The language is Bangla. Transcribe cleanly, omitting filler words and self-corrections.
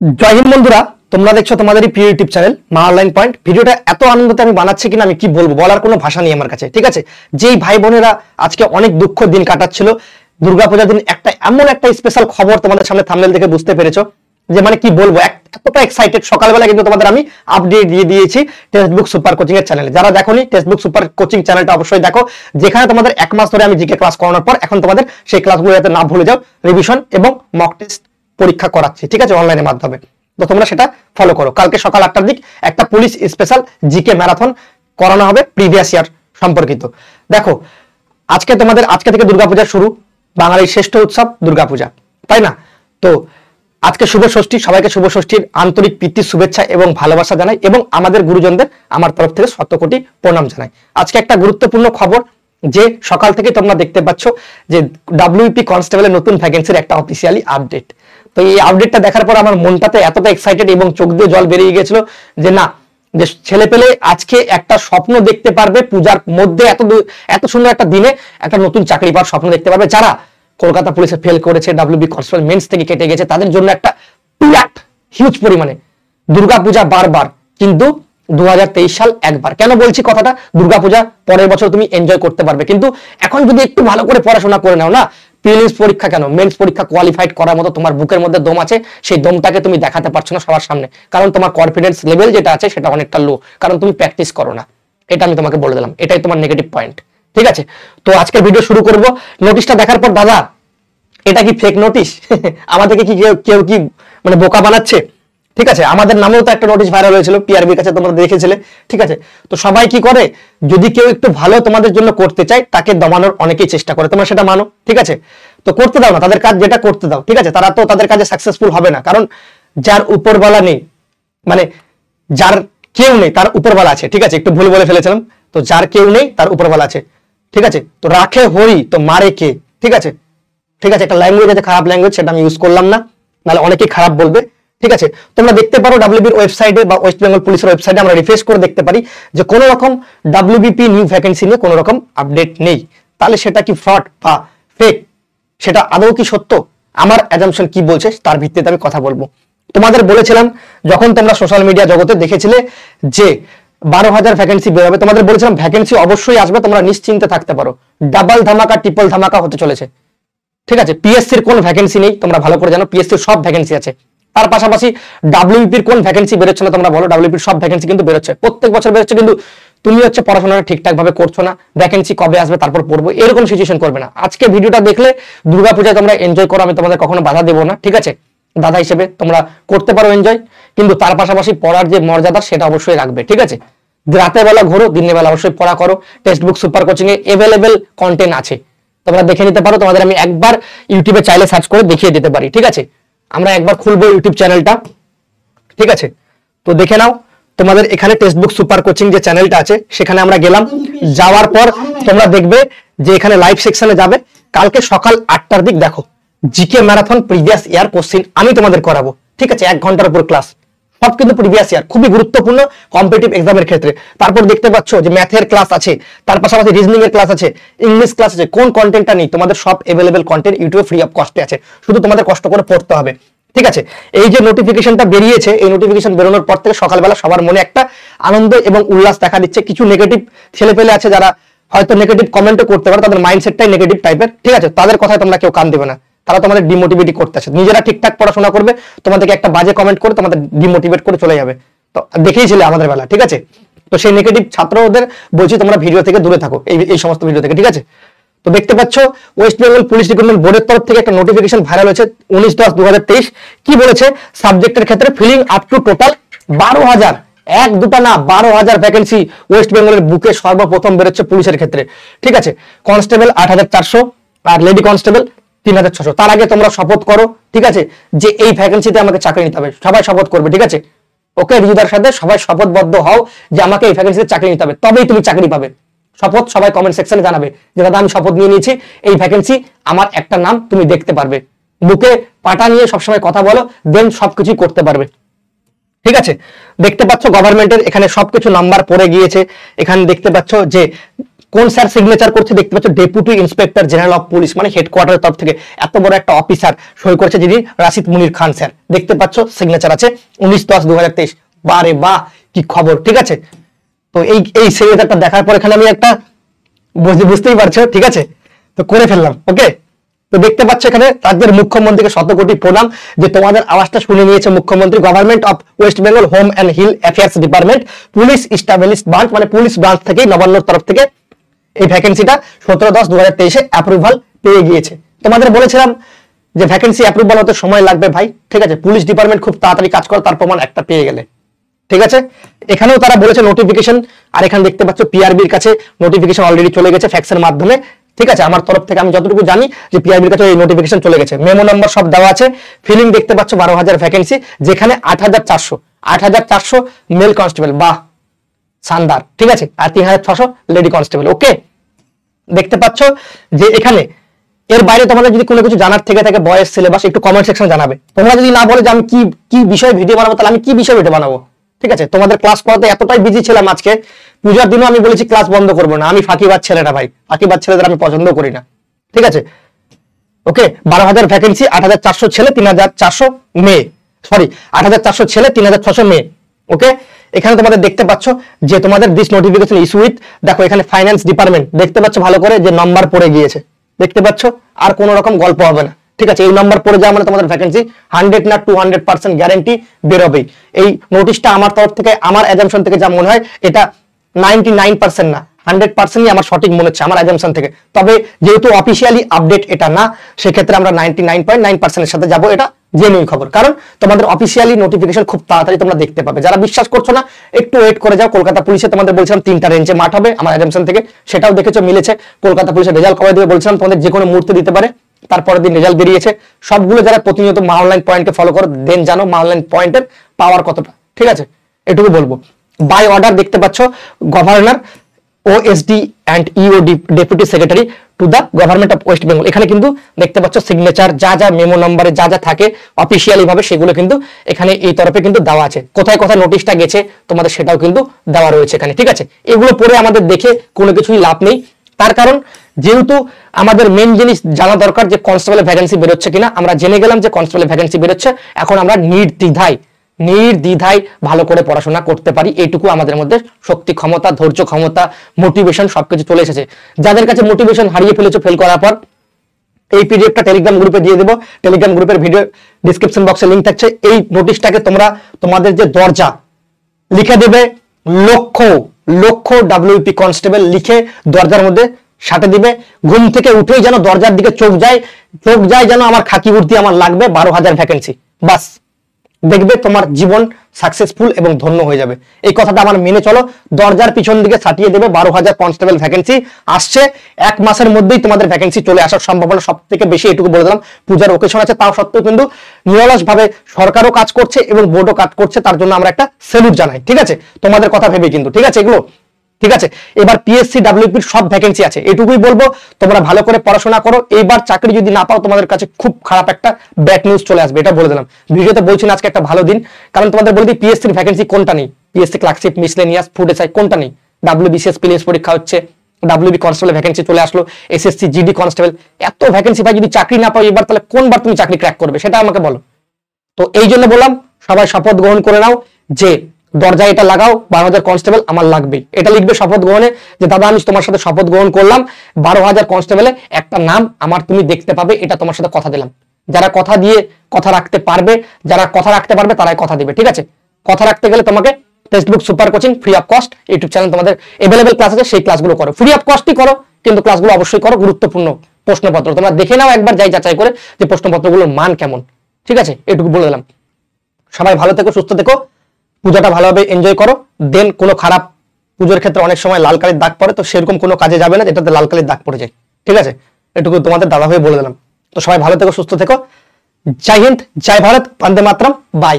জয় হিন্দ বন্ধুরা, তোমরা দেখছো তোমাদেরই প্রিয় ইউটিউব চ্যানেল মা অনলাইন পয়েন্ট। ভিডিওটা এত আনন্দতে আমি বানাচ্ছি কিনা আমি কি বলবো, বলার কোনো ভাষা নেই আমার কাছে। ঠিক আছে, যেই ভাই বোনেরা আজকে অনেক দুঃখ দিন কাটাচ্ছিল, দুর্গাপূজার দিন এমন একটা স্পেশাল খবর তোমাদের সামনে থাম্বনেল দেখে বুঝতে পেরেছো যে মানে কি বলবো, এতটা এক্সাইটেড। সকালবেলা কিন্তু তোমাদের আমি আপডেট দিয়ে দিয়েছি টেক্সটবুক সুপার কোচিং এর চ্যানেলে। যারা দেখোনি টেক্সটবুক সুপার কোচিং চ্যানেলটা অবশ্যই দেখো, যেখানে তোমাদের 1 মাস ধরে আমি জিকে ক্লাস করানোর পর এখন তোমাদের সেই ক্লাসগুলো যাতে না ভুলে যাও, রিভিশন এবং মক টেস্ট পরীক্ষা করাচ্ছি। ঠিক আছে, অনলাইনের মাধ্যমে। তো তোমরা সেটা ফলো করো। কালকে সকাল 8টার দিক একটা পুলিশ স্পেশাল জিকে ম্যারাথন করানো হবে প্রিভিয়াস ইয়ার সম্পর্কিত। দেখো, আজকে থেকে দুর্গাপূজা শুরু, বাঙালির শ্রেষ্ঠ উৎসব দুর্গাপূজা, তাই না? তো আজকে শুভ ষষ্ঠী, সবাইকে শুভ ষষ্ঠীর আন্তরিক প্রীতির শুভেচ্ছা এবং ভালোবাসা জানাই, এবং আমাদের গুরুজনদের আমার তরফ থেকে শত কোটি প্রণাম জানাই। আজকে একটা গুরুত্বপূর্ণ খবর, যে সকাল থেকে তোমরা দেখতে পাচ্ছ যে ডাব্লিউপি কনস্টেবলের নতুন ভ্যাকেন্সির একটা অফিসিয়ালি আপডেট। তো এই আপডেটটা দেখার পর আমার মনটাতে এতটা এক্সাইটেড এবং চোখ দিয়ে জল বেরিয়ে গেছিল যে না, যে ছেলে পেলে আজকে একটা স্বপ্ন দেখতে পারবে পূজার মধ্যে, এত সুন্দর একটা দিনে একটা নতুন চাকরি পাওয়ার স্বপ্ন দেখতে পারবে। যারা কলকাতা পুলিশে ফেল করেছে, ডাব্লিউবি কনস্টেবল মেন্স থেকে কেটে গেছে, তাদের জন্য একটা হিউজ পরিমাণে দুর্গাপূজা বারবার, কিন্তু 2023 সাল একবার। কেন বলছি কথাটা? দুর্গাপূজা পরের বছর তুমি এনজয় করতে পারবে, কিন্তু এখন যদি একটু ভালো করে পড়াশোনা করে নাও না, প্রিলিমস পরীক্ষা কেন, মেন্স পরীক্ষা কোয়ালিফাইড করার মতো তোমার বুকের মধ্যে দম আছে, সেই দমটাকে তুমি দেখাতে পারছো না সবার সামনে, কারণ তোমার কনফিডেন্স লেভেল যেটা আছে সেটা অনেকটা লো, কারণ তুমি প্র্যাকটিস করো না। এটা আমি তোমাকে বলে দিলাম, এটাই তোমার নেগেটিভ পয়েন্ট। ঠিক আছে, তো আজকের ভিডিও শুরু করব। নোটিশটা দেখার পর দাদা, এটা কি ফেক নোটিশ? আমাদেরকে কি কেউ কি মানে বোকা বানাচ্ছে? ঠিক আছে, আমাদের নামেও তো একটা নোটিশ ভাইরাল হয়েছিল পিআরবির কাছে, তোমরা দেখেছিলে। ঠিক আছে, তো সবাই কি করে, যদি কেউ একটু ভালো তোমাদের জন্য করতে চায় তাকে দমানোর অনেকেই চেষ্টা করে, তোমরা সেটা মানো। ঠিক আছে, তো করতে দাও না, তাদের কাজ যেটা করতে দাও। ঠিক আছে, তারা তো তাদের কাজে সাকসেসফুল হবে না, কারণ যার উপরওয়ালা নেই, মানে যার কেউ নেই তার উপরওয়ালা আছে। ঠিক আছে, একটু ভুল বলে ফেলেছিলাম, তো যার কেউ নেই তার উপরওয়ালা আছে। ঠিক আছে, তো রাখে হই তো মারে কে। ঠিক আছে, ঠিক আছে, একটা ল্যাঙ্গুয়েজ আছে খারাপ ল্যাঙ্গুয়েজ, সেটা আমি ইউজ করলাম না, নাহলে অনেকেই খারাপ বলবে। ঠিক আছে, তোমরা দেখতে পারো ডাব্লিউবির ওয়েবসাইটে বা ওয়েস্ট বেঙ্গল পুলিশের ওয়েবসাইটে আমরা রিফ্রেশ করে দেখতে পারি যে কোনো রকম ডাব্লিউবিপি নিউ ভ্যাকেন্সি নিয়ে কোনো রকম আপডেট নেই। তাহলে সেটা কি ফ্রড বা ফেক, সেটা আদৌ কি সত্য? আমার অ্যাজাম্পশন কি বলছে তার ভিত্তিতে আমি কথা বলবো। তোমাদের বলেছিলাম যখন তোমরা সোশ্যাল মিডিয়া জগতে দেখেছিলে যে 12,000 ভ্যাকেন্সি বেরোবে, তোমাদের বলেছিলাম ভ্যাকেন্সি অবশ্যই আসবে, তোমরা নিশ্চিন্তে থাকতে পারো। ডাবল ধামাকা ট্রিপল ধামাকা হতে চলেছে। ঠিক আছে, পিএসসির কোন ভ্যাকেন্সি নেই তোমরা ভালো করে জানো, পিএসসির সব ভ্যাকেন্সি আছে। তার পাশাপাশি ডাব্লিউপির কোন ভ্যাকেন্সি বেরোচ্ছে না তোমরা বলো, ডাব্লিউপির সব ভ্যাকেন্সি কিন্তু বেরোচ্ছে, প্রত্যেক বছর বেরোচ্ছে, কিন্তু তুমি পড়াশোনাটা ঠিকঠাক ভাবে করছো না, ভ্যাকেন্সি কবে আসবে তারপর পড়বো, এরকম সিচুয়েশন করবে না। আজকে ভিডিওটা দেখলে দুর্গাপূজায় তোমরা এনজয় করো, আমি তোমাদের কখনো বাধা দেবো না। ঠিক আছে, দাদা হিসেবে তোমরা করতে পারো এনজয়, কিন্তু তার পাশাপাশি পড়ার যে মর্যাদা সেটা অবশ্যই রাখবে। ঠিক আছে, রাতের বেলা ঘোরো, দিনের বেলা অবশ্যই পড়া করো। টেক্সটবুক সুপার কোচিং এ এভেলেবেল কন্টেন্ট আছে, তোমরা দেখে নিতে পারো। তোমাদের আমি একবার ইউটিউবে চাইলে সার্চ করে দেখিয়ে দিতে পারি। ঠিক আছে, আমরা একবার খুলবো ইউটিউব চ্যানেলটা। ঠিক আছে, তো দেখে নাও, তোমাদের এখানে টেক্সটবুক সুপার কোচিং যে চ্যানেলটা আছে সেখানে আমরা গেলাম। যাওয়ার পর তোমরা দেখবে যে এখানে লাইভ সেকশনে যাবে, কালকে সকাল 8টার দিক দেখো GK marathon previous year question আমি তোমাদের করাবো। ঠিক আছে, 1 ঘন্টার উপর ক্লাস, সব কিন্তু প্রিভিয়াস ইয়ার, খুবই গুরুত্বপূর্ণ কম্পিটিটিভ এক্সামের ক্ষেত্রে। তারপর দেখতে পাচ্ছ যে ম্যাথের ক্লাস আছে, তার পাশাপাশি রিজনিং এর ক্লাস আছে, ইংলিশ ক্লাস আছে। কোন কন্টেন্টটা নেই? তোমাদের সব এভেলেবেল কন্টেন্ট ইউটিউবে ফ্রি অফ কস্টে আছে, শুধু তোমাদের কষ্ট করে পড়তে হবে। ঠিক আছে, এই যে নোটিফিকেশনটা বেরিয়েছে, এই নোটিফিকেশন বেরোনোর পর থেকে সকালবেলা সবার মনে একটা আনন্দ এবং উল্লাস দেখা দিচ্ছে। কিছু নেগেটিভ ছেলে পেলে আছে যারা হয়তো নেগেটিভ কমেন্টও করতে পারে, তাদের মাইন্ডসেটটাই নেগেটিভ টাইপের। ঠিক আছে, তাদের কথায় তোমরা কেউ কান দেবে না, তারা তোমাদের ডিমোটিভেট করতে আছে। নিজেরা ঠিকঠাক পড়াশোনা করবে, তোমাদেরকে একটা বাজে কমেন্ট করে তোমাদের ডিমোটিভেট করে চলে যাবে। তো দেখেইছিলে আমাদের বেলা। ঠিক আছে, তো সেই নেগেটিভ ছাত্রদের বলছি তোমরা ভিডিও থেকে দূরে থাকো, এই সমস্ত ভিডিও থেকে। ঠিক আছে, তো দেখতে পাচ্ছ ওয়েস্ট বেঙ্গল পুলিশ রিক্রুটমেন্ট বোর্ডের তরফ থেকে একটা নোটিফিকেশন ভাইরাল হয়েছে 19/10/2023। কি বলেছে? সাবজেক্টের ক্ষেত্রে ফিলিং আপ টু টোটাল 12,000, এক দুটা না 12,000 ভ্যাকেন্সি ওয়েস্ট বেঙ্গলের বুকে সর্বপ্রথম বেরোচ্ছে পুলিশের ক্ষেত্রে। ঠিক আছে, কনস্টেবল 8,400 আর লেডি কনস্টেবল 3,600। তার আগে তোমরা শপথ করো, ঠিক আছে, যে এই ভ্যাকেন্সিতে আমাকে চাকরি নিতে হবে। সবাই শপথ করবে। ঠিক আছে, ওকে, রিজুদার সাথে সবাই শপথবদ্ধ হও যে আমাকে এই ভ্যাকেন্সিতে চাকরি নিতে হবে, তবেই তুমি চাকরি পাবে। শপথ সবাই কমেন্ট সেকশনে জানাবে যে দাদা আমি শপথ নিয়ে নিয়েছি, এই ভ্যাকেন্সি আমার একটা নাম তুমি দেখতে পারবে, বুকে পাটা নিয়ে সবসময় কথা বলো, দেন সবকিছু করতে পারবে। ঠিক আছে, দেখতে পাচ্ছ গভর্নমেন্টের এখানে সবকিছু নাম্বার পড়ে গিয়েছে। এখানে দেখতে পাচ্ছ যে কোন স্যার সিগনেচার করছে দেখতে পাচ্ছ, deputy inspector general of police, মানে হেডকোয়ার্টারের তরফ থেকে এত বড় একটা অফিসার সই করেছে, যিনি রাশিদ মুনির খান স্যার। দেখতে পাচ্ছ সিগনেচার আছে 19/10/2023। বারে বাহ, কি খবর, ঠিক আছে। তো এই সিগনেচারটা দেখার পর এখানে আমি একটা বুঝতেই পারছো, ঠিক আছে, তো করে ফেললাম। ওকে, তো দেখতে পাচ্ছ এখানে রাজ্যের মুখ্যমন্ত্রীকে শত কোটি প্রণাম যে তোমাদের আওয়াজটা শুনে নিয়েছে মুখ্যমন্ত্রী। Government of West Bengal home and hill affairs department police established branch, মানে পুলিশ ব্রাঞ্চ থেকে নবান্নর তরফ থেকে এই ভ্যাকেন্সিটা 17/10/2023 অ্যাপ্রুভাল পেয়ে গিয়েছে। তোমাদের বলেছিলাম যে ভ্যাকেন্সি অ্যাপ্রুভাল হতে সময় লাগবে ভাই, ঠিক আছে। পুলিশ ডিপার্টমেন্ট খুব তাড়াতাড়ি কাজ করে, তার প্রমাণ একটা পেয়ে গেলে, ঠিক আছে। এখানেও তারা বলেছে নোটিফিকেশন, আর এখানে দেখতে পাচ্ছ পিআরবির কাছে নোটিফিকেশন অলরেডি চলে গেছে ফ্যাক্সের মাধ্যমে, ঠিক আছে। আমার তরফ থেকে আমি যতটুকু জানি যে পিআরবির কাছে এই নোটিফিকেশন চলে গেছে, মেমো নাম্বার সব দেওয়া আছে। ফিলিং দেখতে পাচ্ছ 12,000 ভ্যাকেন্সি, যেখানে 8,400 মেল কনস্টেবল, বাহ শানদার, ঠিক আছে, আর 3,600 লেডি কনস্টেবল। ওকে, দেখতে পাচ্ছ যে এখানে এর বাইরে তোমাদের যদি কোনো কিছু জানার থেকে থাকে বয়েস সিলেবাস, একটু কমেন্ট সেকশনে জানাবে। তোমরা যদি না বলে যে আমি কি বিষয়ে ভিডিও বানাবো, তাহলে আমি কি বিষয়ে ভিডিও বানাবো, ঠিক আছে। তোমাদের ক্লাস করাতে এতটাই বিজি ছিলাম, আজকে পূজার দিনও আমি বলেছি ক্লাস বন্ধ করবো না। আমি ফাঁকিবাজ ছেলেটা ভাই, ফাঁকিবাজ ছেলেদের আমি পছন্দ করি না, ঠিক আছে। ওকে, 12,000 ভ্যাকেন্সি, 8,400 ছেলে, 3,400 মেয়ে, সরি 8,400 ছেলে, 3,600 মেয়ে। ওকে, এখানে তোমাদের দেখতে পাচ্ছ যে তোমাদের দিস নোটিফিকেশন ইস্যু উইথ, দেখো এখানে ফাইন্যান্স ডিপার্টমেন্ট দেখতে পাচ্ছ ভালো করে যে নাম্বার পড়ে গিয়েছে, দেখতে পাচ্ছ, আর কোনো রকম গল্প হবে না, ঠিক আছে। এই নাম্বার পড়ে যাওয়া মানে তোমাদের ভ্যাকেন্সি 100 না 200% গ্যারান্টি বেরোবেই। এই নোটিশটা আমার তরফ থেকে, আমার অ্যাজাম্পশন থেকে যা মনে হয়, এটা 99% না 100%ই আমার সঠিক মনে হচ্ছে আমার অ্যাজাম্পশন থেকে। তবে যেহেতু অফিসিয়ালি আপডেট এটা না, সেক্ষেত্রে আমরা 99.9% এর সাথে যাবো, এটা জেনুইন খবর। কারণ তোমাদের অফিসিয়ালি নোটিফিকেশন খুব তাড়াতাড়ি তোমরা দেখতে পাবে। যারা বিশ্বাস করছো না, একটু ওয়েট করে যাও। কলকাতা পুলিশে তোমাদের বলছিলাম 3টা রেঞ্জে মাঠ হবে আমার অ্যাজাম্পশন থেকে, সেটাও দেখেছো মিলেছে। কলকাতা পুলিশের রেজাল্ট কবে দেবে বলছিলাম, তোমাদের যে কোনো মুহূর্তে দিতে পারে। তারপরের দিন রেজাল্ট বেরিয়েছে। সবগুলো যারা প্রতিনিয়ত মা অনলাইন পয়েন্টকে ফলো করো, দেন জানো মা অনলাইন পয়েন্টের পাওয়ার কতটা, ঠিক আছে, এটুকু বলবো। বাই অর্ডার দেখতে পাচ্ছ গভর্নর ওএসডি অ্যান্ড ইও deputy secretary to the government of West Bengal. এখানে কিন্তু দেখতে পাচ্ছ সিগনেচার, যা মেমো নাম্বারে যা থাকে অফিসিয়ালি ভাবে সেগুলো কিন্তু এখানে এই তরফে কিন্তু দেওয়া আছে। কোথায় কোথায় নোটিশটা গেছে তোমাদের সেটাও কিন্তু দেওয়া রয়েছে এখানে, ঠিক আছে। এগুলো পড়ে আমাদের দেখে কোনো কিছুই লাভ নেই, তার কারণ যেহেতু আমাদের মেন জিনিস জানা দরকার যে কনস্টেবলের ভ্যাকেন্সি বেরোচ্ছে কিনা। আমরা জেনে গেলাম যে কনস্টেবলের ভ্যাকেন্সি বেরোচ্ছে, এখন আমরা নির্দ্বিধায় ভালো করে পড়াশোনা করতে পারি। এইটুকু আমাদের মধ্যে শক্তি, ক্ষমতা, ধৈর্য, ক্ষমতা, মোটিভেশন সবকিছু চলে এসেছে। যাদের কাছে মোটিভেশন হারিয়ে ফেলেছো ফেল করার পর, এই পিডিএফটা টেলিগ্রাম গ্রুপে দিয়ে দেবো। টেলিগ্রাম গ্রুপের ভিডিও ডিসক্রিপশন বক্সে লিংক থাকছে। এই নোটিশটাকে তোমরা তোমাদের যে দরজা লিখে দেবে, লক্ষ WP কনস্টেবল লিখে দরজার মধ্যে সাটে দিবে। ঘুম থেকে উঠেই যেন দরজার দিকে চোখ যায় যেন আমার খাকি উর্দি আমার লাগবে 12,000 ভ্যাকেন্সি, বাস দেখবে তোমার জীবন সাকসেসফুল এবং ধন্য হয়ে যাবে। এই কথাটা আমার মেনে চলো। দরজার পিছন দিকে সাটিয়ে দেবে 12,000 কনস্টেবল ভ্যাকেন্সি আসছে। 1 মাসের মধ্যেই তোমাদের ভ্যাকেন্সি চলে আসার সম্ভাবনা সব থেকে বেশি, এটুকু বলে দিলাম। পূজার ওকেশন আছে, তাও সত্ত্বেও কিন্তু নিরলস ভাবে সরকারও কাজ করছে এবং বোর্ডও কাজ করছে, তার জন্য আমরা একটা স্যালুট জানাই, ঠিক আছে, তোমাদের কথা ভেবে কিন্তু, ঠিক আছে এগুলো, ঠিক আছে। এবার পিএসসি ডাব্লিউপির সব ভ্যাকেন্সি আছে, এটুকুই বলবো। তোমরা ভালো করে পড়াশোনা করো। এইবার চাকরি যদি না পাও, তোমাদের কাছে খুব খারাপ একটা ব্যাড নিউজ চলে আসবে, এটা বলে দিলাম। ভিডিওতে বলছি না আজকে একটা ভালো দিন, কারণ তোমাদের বলে দিই পিএসসির ভ্যাকেন্সি কোনটা নেই। PSC clerkship, miscellaneous, food SI কোনটা নেই। ডাব্লিউবিসিএস প্রিলিমস পরীক্ষা হচ্ছে, ডাব্লিউবি কনস্টেবল ভ্যাকেন্সি চলে আসলো, এসএসসি জিডি কনস্টেবল, এত ভ্যাকেন্সি ভাই, যদি চাকরি না পাও এবার, তাহলে কোনবার তুমি চাকরি ক্র্যাক করবে সেটা আমাকে বলো। তো এই জন্য বললাম সবাই শপথ গ্রহণ করে নাও যে দরজায় এটা লাগাও, 12,000 কনস্টেবল আমার লাগবে। এটা লিখবে শপথ গ্রহণে যে দাদা আমি তোমার সাথে শপথ গ্রহণ করলাম, 12,000 কনস্টেবলে একটা নাম আমার তুমি দেখতে পাবে, এটা তোমার সাথে কথা দিলাম। যারা কথা দিয়ে কথা রাখতে পারবে, তারাই কথা দিবে, ঠিক আছে। কথা রাখতে গেলে তোমাকে textbook super coaching free of cost YouTube channel তোমাদের এভেলেবেল ক্লাস আছে, সেই ক্লাসগুলো করো। ফ্রি অফ কস্টই করো, কিন্তু ক্লাসগুলো অবশ্যই করো। গুরুত্বপূর্ণ প্রশ্নপত্র তোমরা দেখে নাও একবার, যাচাই করে যে প্রশ্নপত্রগুলোর মান কেমন, ঠিক আছে, এটুকু বলে দিলাম। সবাই ভালো থেকো, সুস্থ থেকো, পূজাটা ভালোভাবে এনজয় করো। দেন কোনো খারাপ, পুজোর ক্ষেত্রে অনেক সময় লাল কালির দাগ পড়ে, তো সেরকম কোনো কাজে যাবে না যেটাতে লাল কালির দাগ পড়ে যায়, ঠিক আছে, এটুকু তোমাদের দাদা হয়ে বলে দিলাম। তো সবাই ভালো থেকো, সুস্থ থেকো। জয় হিন্দ, জয় ভারত, বন্দে মাতরম, বাই।